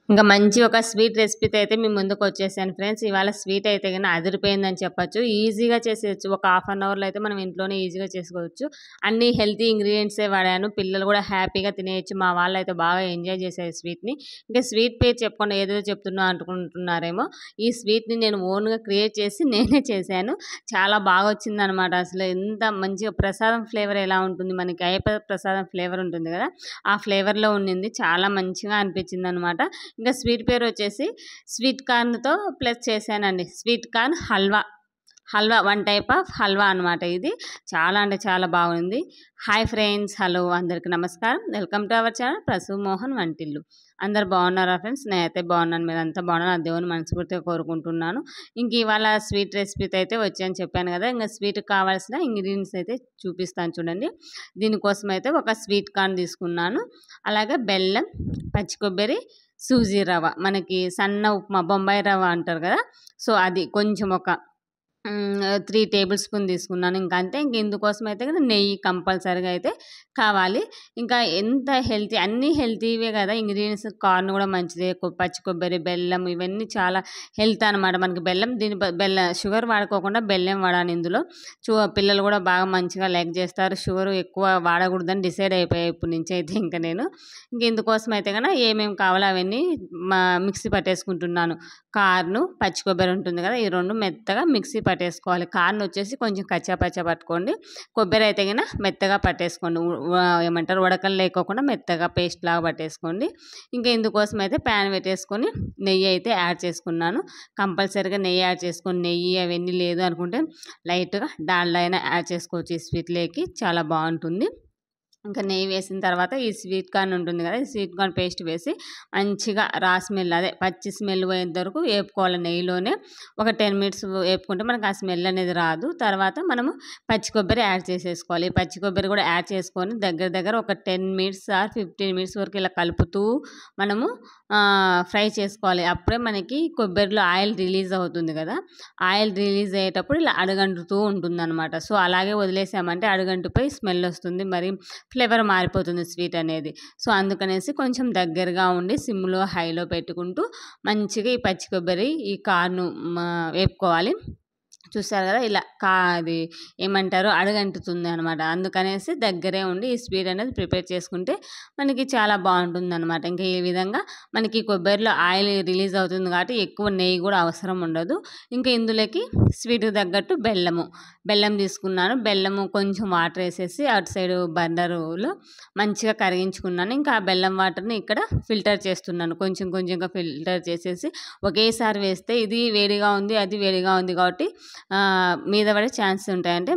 ఇంకా మంచి ఒక స్వీట్ రెసిపీతో అయితే మీ ముందుకు వచ్చేసాను ఫ్రెండ్స్. ఇవాళ స్వీట్ అయితే గాని అదిరిపోయిందని చెప్పొచ్చు. ఈజీగా చేసేయచ్చు. ఒక హాఫ్ అన్ అవర్‌లో అయితే మనం ఇంట్లోనే ఈజీగా చేసుకోవచ్చు. అన్ని హెల్తీ ఇంగ్రీడియెంట్సే వాడాను. పిల్లలు కూడా హ్యాపీగా తినేయొచ్చు. మా వాళ్ళైతే బాగా ఎంజాయ్ చేశారు స్వీట్‌ని. ఇంకా స్వీట్ పేరు చెప్పకుండా ఏదేదో చెప్తున్నా అనుకుంటున్నారేమో. ఈ స్వీట్‌ని నేను ఓన్‌గా క్రియేట్ చేసి నేనే చేశాను. చాలా బాగా వచ్చిందనమాట. అసలు ఎంత మంచిగా ప్రసాదం ఫ్లేవర్ ఎలా ఉంటుంది, మనకి అయ్యప్ప ప్రసాదం ఫ్లేవర్ ఉంటుంది కదా! ఆ ఫ్లేవర్‌లో ఉండింది. చాలా మంచిగా అనిపించిందనమాట. ఇంకా స్వీట్ పేరు వచ్చేసి స్వీట్ కార్న్‌తో ప్లస్ చేశానండి. Sweet corn halwa. Halwa one type of halwa అనమాట ఇది. చాలా అంటే చాలా బాగుంది. హాయ్ ఫ్రెండ్స్, హలో అందరికి నమస్కారం. Welcome to our channel Prasu Mohan Vantillu. అందరు బాగున్నారా ఫ్రెండ్స్? నేనైతే బాగున్నాను. మీరంతా బాగున్నారు. ఆ దేవుని మనస్ఫూర్తిగా కోరుకుంటున్నాను. ఇంక ఇవాళ స్వీట్ రెసిపీతో అయితే వచ్చాను చెప్పాను కదా! ఇంకా స్వీట్‌కి కావాల్సిన ఇంగ్రీడియంట్స్ అయితే చూపిస్తాను చూడండి. దీనికోసం అయితే ఒక స్వీట్ కార్న్ తీసుకున్నాను. అలాగే బెల్లం, పచ్చి కొబ్బరి, సూజీ రవ్వ, మనకి సన్న ఉప్మా బొంబాయి రవ్వ అంటారు కదా! సో, అది కొంచెం ఒక 3 టేబుల్ స్పూన్ తీసుకున్నాను. ఇంక అంతే. ఇంక ఇందుకోసం అయితే గనుక నెయ్యి కంపల్సరీగా అయితే కావాలి. ఇంకా ఎంత హెల్తీ, అన్నీ హెల్తీవే కదా! ఇంగ్రీడియెంట్స్ కార్న్ కూడా మంచిదే. పచ్చి కొబ్బరి, బెల్లం ఇవన్నీ చాలా హెల్త్ అనమాట. మనకి బెల్లం షుగర్ వాడుకోకుండా బెల్లం వాడాను ఇందులో. పిల్లలు కూడా బాగా మంచిగా లైక్ చేస్తారు. షుగర్ ఎక్కువ వాడకూడదని డిసైడ్ అయిపోయా ఇప్పటి నుంచి అయితే ఇంక నేను. ఇంక ఇందుకోసం అయితే గనుక ఏమేమి కావాలో అవన్నీ మిక్సీ పట్టేసుకుంటున్నాను. కార్ను, పచ్చి కొబ్బరి ఉంటుంది కదా! ఈ 2 మెత్తగా మిక్సీ పట్టేసుకోవాలి. కార్న్ వచ్చేసి కొంచెం కచ్చా పచ్చా పట్టుకోండి. కొబ్బరి అయితే గిన మెత్తగా పట్టేసుకోండి. ఏమంటారు, ఉడకలు లేకోకుండా మెత్తగా పేస్ట్ లాగా పట్టేసుకోండి. ఇంకా ఇందుకోసం అయితే ప్యాన్ పెట్టేసుకొని నెయ్యి అయితే యాడ్ చేసుకున్నాను. కంపల్సరీగా నెయ్యి యాడ్ చేసుకొని, నెయ్యి అవన్నీ లేదు అనుకుంటే లైట్‌గా డాల్డా అయినా యాడ్ చేసుకోవచ్చు. ఈ స్వీట్‌లోకి చాలా బాగుంటుంది. ఇంకా నెయ్యి వేసిన తర్వాత ఈ స్వీట్ కార్న్ ఉంటుంది కదా! ఈ స్వీట్ కార్న్ పేస్ట్ వేసి మంచిగా స్మెల్, అదే పచ్చి స్మెల్ పోయేంత వరకు వేపుకోవాలి నెయ్యిలోనే. ఒక 10 మినిట్స్ వేపుకుంటే మనకు ఆ స్మెల్ అనేది రాదు. తర్వాత మనము పచ్చి కొబ్బరి యాడ్ చేసేసుకోవాలి. ఈ పచ్చి కొబ్బరి కూడా యాడ్ చేసుకొని దగ్గర దగ్గర ఒక 10 మినిట్స్ ఆర్ 15 మినిట్స్ వరకు ఇలా కలుపుతూ మనము ఫ్రై చేసుకోవాలి. అప్పుడే మనకి కొబ్బరిలో ఆయిల్ రిలీజ్ అవుతుంది కదా! ఆయిల్ రిలీజ్ అయ్యేటప్పుడు ఇలా అడుగంటుతూ ఉంటుందన్నమాట. సో, అలాగే వదిలేసామంటే అడుగంటిపోయి స్మెల్ వస్తుంది. మరి ఫ్లేవర్ మారిపోతుంది స్వీట్ అనేది. సో, అందుకనేసి కొంచెం దగ్గరగా ఉండి సిమ్‌లో, హైలో పెట్టుకుంటూ మంచిగా ఈ పచ్చి కొబ్బరి, ఈ కార్న్ వేపుకోవాలి. చూసారు కదా! ఇలా అది ఏమంటారు, అడుగంటుతుందనమాట. అందుకనేసి దగ్గరే ఉండి ఈ స్వీట్ అనేది ప్రిపేర్ చేసుకుంటే మనకి చాలా బాగుంటుందనమాట. ఇంకా ఈ విధంగా మనకి కొబ్బరిలో ఆయిల్ రిలీజ్ అవుతుంది కాబట్టి ఎక్కువ నెయ్యి కూడా అవసరం ఉండదు. ఇంకా ఇందులోకి స్వీట్‌కి తగ్గట్టు బెల్లం తీసుకున్నాను. బెల్లము కొంచెం వాటర్ వేసేసి అటు సైడు బర్నర్‌లో మంచిగా కరిగించుకున్నాను. ఇంకా ఆ బెల్లం వాటర్‌ని ఇక్కడ ఫిల్టర్ చేస్తున్నాను. కొంచెం కొంచెంగా ఫిల్టర్ చేసేసి ఒకేసారి వేస్తే ఇది వేడిగా ఉంది, అది వేడిగా ఉంది కాబట్టి మీద పడే ఛాన్సెస్ ఉంటాయి. అంటే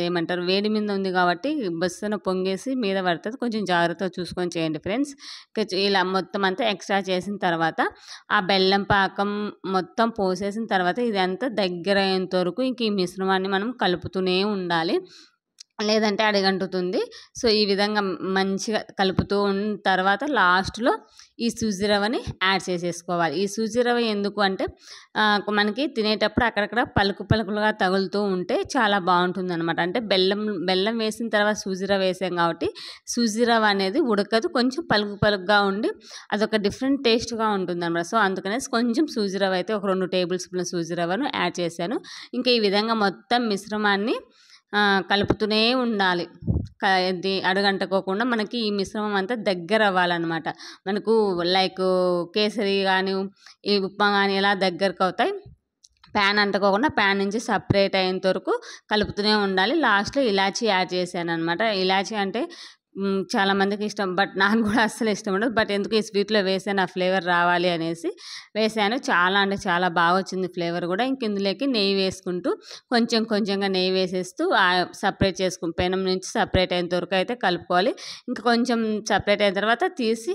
ఏమంటారు, వేడి మీద ఉంది కాబట్టి బస్సున పొంగేసి మీద పడుతుంది. కొంచెం జాగ్రత్తగా చూసుకొని చేయండి ఫ్రెండ్స్. ఇలా మొత్తం అంతా ఎక్స్ట్రా చేసిన తర్వాత ఆ బెల్లం పాకం మొత్తం పోసేసిన తర్వాత ఇదంతా దగ్గర అయ్యేంత వరకు ఇంక ఈ మిశ్రమాన్ని మనం కలుపుతూనే ఉండాలి. లేదంటే అడుగంటుతుంది. సో, ఈ విధంగా మంచిగా కలుపుతూ ఉన్న తర్వాత లాస్ట్‌లో ఈ సూజీ రవ్వని యాడ్ చేసేసుకోవాలి. ఈ సూజీ రవ్వ ఎందుకు అంటే మనకి తినేటప్పుడు అక్కడక్కడ పలుకులుగా తగులుతూ ఉంటే చాలా బాగుంటుందనమాట. అంటే బెల్లం వేసిన తర్వాత సూజీ రవ్వ వేసాం కాబట్టి సూజీ రవ్వ అనేది ఉడకదు. కొంచెం పలుకుగా ఉండి అదొక డిఫరెంట్ టేస్ట్‌గా ఉంటుందనమాట. సో, అందుకనేసి కొంచెం సూజీ రవ్వ అయితే ఒక 2 టేబుల్ స్పూన్ల సూజీ రవ్వను యాడ్ చేశాను. ఇంకా ఈ విధంగా మొత్తం మిశ్రమాన్ని కలుపుతూనే ఉండాలి. ఇది అడుగంటుకోకుండా మనకి ఈ మిశ్రమం అంతా దగ్గర అవ్వాలన్నమాట. మనకు లైక్ కేసరి గాని, ఈ ఉప్మా గాని ఎలా దగ్గరకవుతాయి, ప్యాన్ అంటుకోకుండా ప్యాన్ నుంచి సెపరేట్ అయ్యేంత వరకు కలుపుతూనే ఉండాలి. లాస్ట్‌లో ఇలాచీ యాడ్ చేశాననమాట. ఇలాచీ అంటే చాలామందికి ఇష్టం. బట్ నాకు కూడా అస్సలు ఇష్టం ఉండదు. బట్ ఎందుకో ఈ స్వీట్‌లో వేసాను, ఆ ఫ్లేవర్ రావాలి అనేసి వేసాను. చాలా అంటే చాలా బాగా వచ్చింది ఫ్లేవర్ కూడా. ఇంక ఇందులోకి నెయ్యి వేసుకుంటూ కొంచెం కొంచెంగా నెయ్యి వేసేస్తూ సెపరేట్ పెనం నుంచి సెపరేట్ అయ్యేంత వరకు అయితే కలుపుకోవాలి. ఇంకా కొంచెం సెపరేట్ అయిన తర్వాత తీసి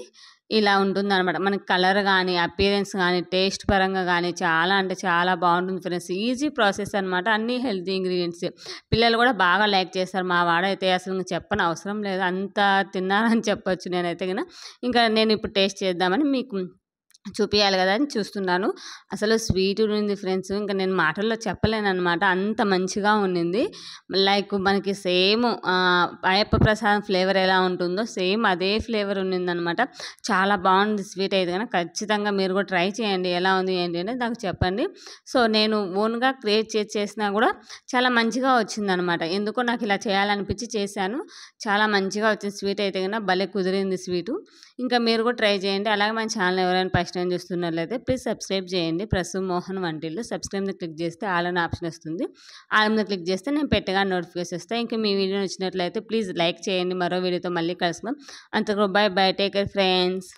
ఇలా ఉంటుందనమాట. మనకి కలర్ గానీ, అపియరెన్స్ గానీ, టేస్ట్ పరంగా గానీ చాలా అంటే చాలా బాగుంటుంది ఫ్రెండ్స్. ఈజీ ప్రాసెస్ అనమాట. అన్నీ హెల్తీ ఇంగ్రీడియెంట్సే. పిల్లలు కూడా బాగా లైక్ చేస్తారు. మా వాడైతే అసలు చెప్పనవసరం లేదు. అంత తిన్నారని చెప్పొచ్చు నేనైతే గిన. ఇంకా నేను ఇప్పుడు టేస్ట్ చేద్దామని మీకు చూపియాలి కదా అని చూస్తున్నాను. అసలు స్వీట్ ఉంది ఫ్రెండ్స్. ఇంకా నేను మాటల్లో చెప్పలేననమాట. అంత మంచిగా ఉండింది. లైక్ మనకి సేమ్ అయ్యప్ప ప్రసాదం ఫ్లేవర్ ఎలా ఉంటుందో సేమ్ అదే ఫ్లేవర్ ఉండిందనమాట. చాలా బాగుంది స్వీట్ అయితే గనక. ఖచ్చితంగా మీరు కూడా ట్రై చేయండి. ఎలా ఉంది ఏంటి అనేది నాకు చెప్పండి. సో నేను ఓన్గా క్రియేట్ చేసినా కూడా చాలా మంచిగా వచ్చిందనమాట. ఎందుకో నాకు ఇలా చేయాలనిపించి చేశాను. చాలా మంచిగా వచ్చింది స్వీట్ అయితే గనక. భలే కుదిరింది స్వీటు. ఇంకా మీరు కూడా ట్రై చేయండి. అలాగే మన ఛానల్ ఎవరైనా ఫస్ట్ టైం చూస్తున్నట్లయితే ప్లీజ్ సబ్స్క్రైబ్ చేయండి. ప్రస్తుతం మోహన్ వంటిల్లు సబ్స్క్రైబ్ మీద క్లిక్ చేస్తే ఆల్ అనే ఆప్షన్ వస్తుంది. ఆల్ మీద క్లిక్ చేస్తే నేను పెట్టగా నోటిఫికేషన్ వస్తాయి. ఇంకా మీ వీడియో నచ్చినట్లయితే ప్లీజ్ లైక్ చేయండి. మరో వీడియోతో మళ్ళీ కలుసుకుందాం. అంతకు by by, take care friends.